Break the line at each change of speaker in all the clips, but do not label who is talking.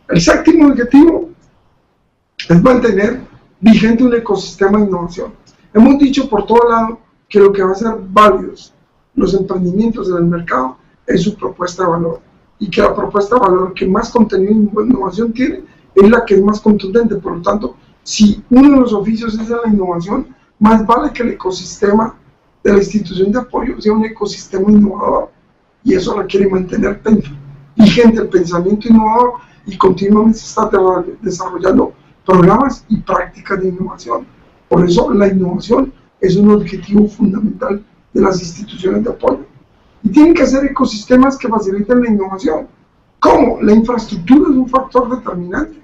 El séptimo objetivo es mantener vigente un ecosistema de innovación. Hemos dicho por todo lado que lo que va a ser válidos los emprendimientos en el mercado es su propuesta de valor, y que la propuesta de valor que más contenido de innovación tiene es la que es más contundente. Por lo tanto, si uno de los oficios es la innovación, más vale que el ecosistema de la institución de apoyo sea un ecosistema innovador, y eso requiere mantener vigente el pensamiento innovador y continuamente estar desarrollando programas y prácticas de innovación. Por eso la innovación es un objetivo fundamental de las instituciones de apoyo. Y tienen que ser ecosistemas que faciliten la innovación. ¿Cómo? La infraestructura es un factor determinante.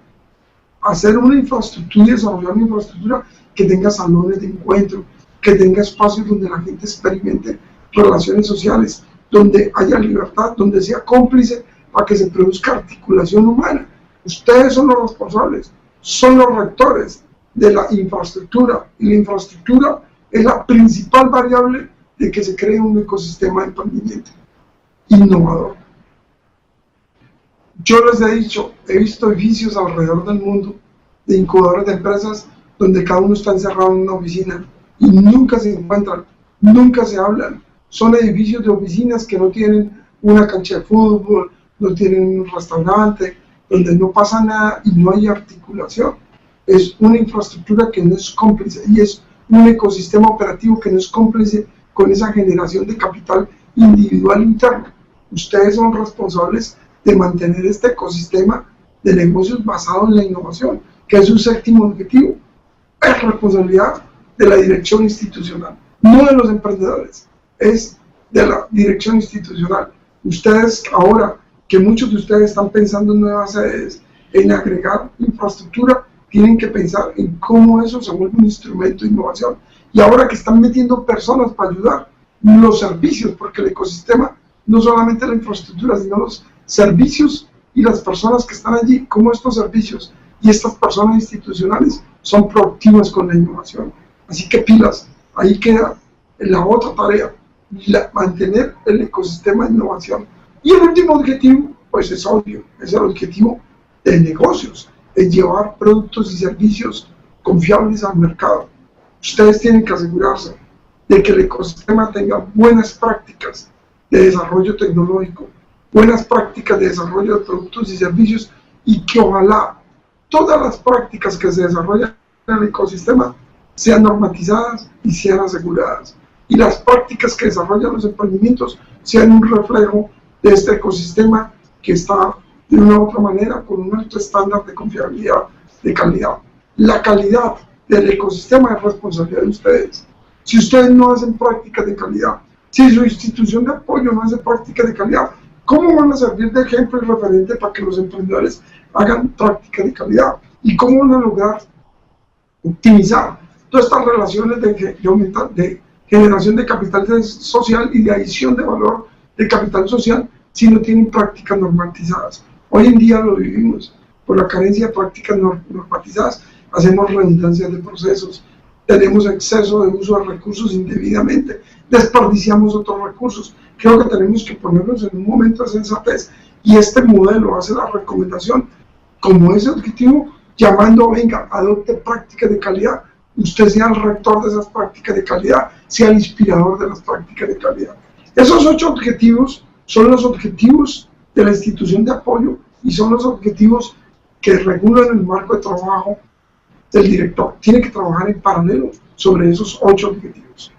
Hacer una infraestructura y desarrollar una infraestructura que tenga salones de encuentro, que tenga espacios donde la gente experimente relaciones sociales, donde haya libertad, donde sea cómplice para que se produzca articulación humana. Ustedes son los responsables, son los rectores de la infraestructura, y la infraestructura es la principal variable de que se cree un ecosistema de emprendimiento innovador. Yo les he dicho, he visto edificios alrededor del mundo de incubadores de empresas donde cada uno está encerrado en una oficina y nunca se encuentran, nunca se hablan. Son edificios de oficinas que no tienen una cancha de fútbol, no tienen un restaurante, donde no pasa nada y no hay articulación. Es una infraestructura que no es cómplice, y es un ecosistema operativo que no es cómplice con esa generación de capital individual interno. Ustedes son responsables de mantener este ecosistema de negocios basado en la innovación, que es su séptimo objetivo. Es responsabilidad de la dirección institucional, no de los emprendedores, es de la dirección institucional. Ustedes ahora, que muchos de ustedes están pensando en nuevas sedes, en agregar infraestructura, tienen que pensar en cómo eso se vuelve un instrumento de innovación. Y ahora que están metiendo personas para ayudar, los servicios, porque el ecosistema no solamente la infraestructura, sino los servicios y las personas que están allí, cómo estos servicios y estas personas institucionales son proactivas con la innovación. Así que pilas, ahí queda la otra tarea, mantener el ecosistema de innovación. Y el último objetivo, pues es obvio, es el objetivo de negocios, es llevar productos y servicios confiables al mercado. Ustedes tienen que asegurarse de que el ecosistema tenga buenas prácticas de desarrollo tecnológico, buenas prácticas de desarrollo de productos y servicios, y que ojalá todas las prácticas que se desarrollan en el ecosistema sean normatizadas y sean aseguradas. Y las prácticas que desarrollan los emprendimientos sean un reflejo de este ecosistema que está de una u otra manera con un alto estándar de confiabilidad, de calidad. La calidad del ecosistema es responsabilidad de ustedes. Si ustedes no hacen prácticas de calidad, si su institución de apoyo no hace prácticas de calidad, ¿cómo van a servir de ejemplo y referente para que los emprendedores hagan prácticas de calidad? ¿Y cómo van a lograr optimizar todas estas relaciones de generación de capital social y de adición de valor de capital social si no tienen prácticas normatizadas? Hoy en día lo vivimos. Por la carencia de prácticas normatizadas, hacemos redundancias de procesos, tenemos exceso de uso de recursos indebidamente, desperdiciamos otros recursos. Creo que tenemos que ponernos en un momento de sensatez, y este modelo hace la recomendación como ese objetivo, llamando, venga, adopte prácticas de calidad. Usted sea el rector de esas prácticas de calidad, sea el inspirador de las prácticas de calidad. Esos 8 objetivos son los objetivos de la institución de apoyo y son los objetivos que regulan el marco de trabajo del director. Tiene que trabajar en paralelo sobre esos 8 objetivos.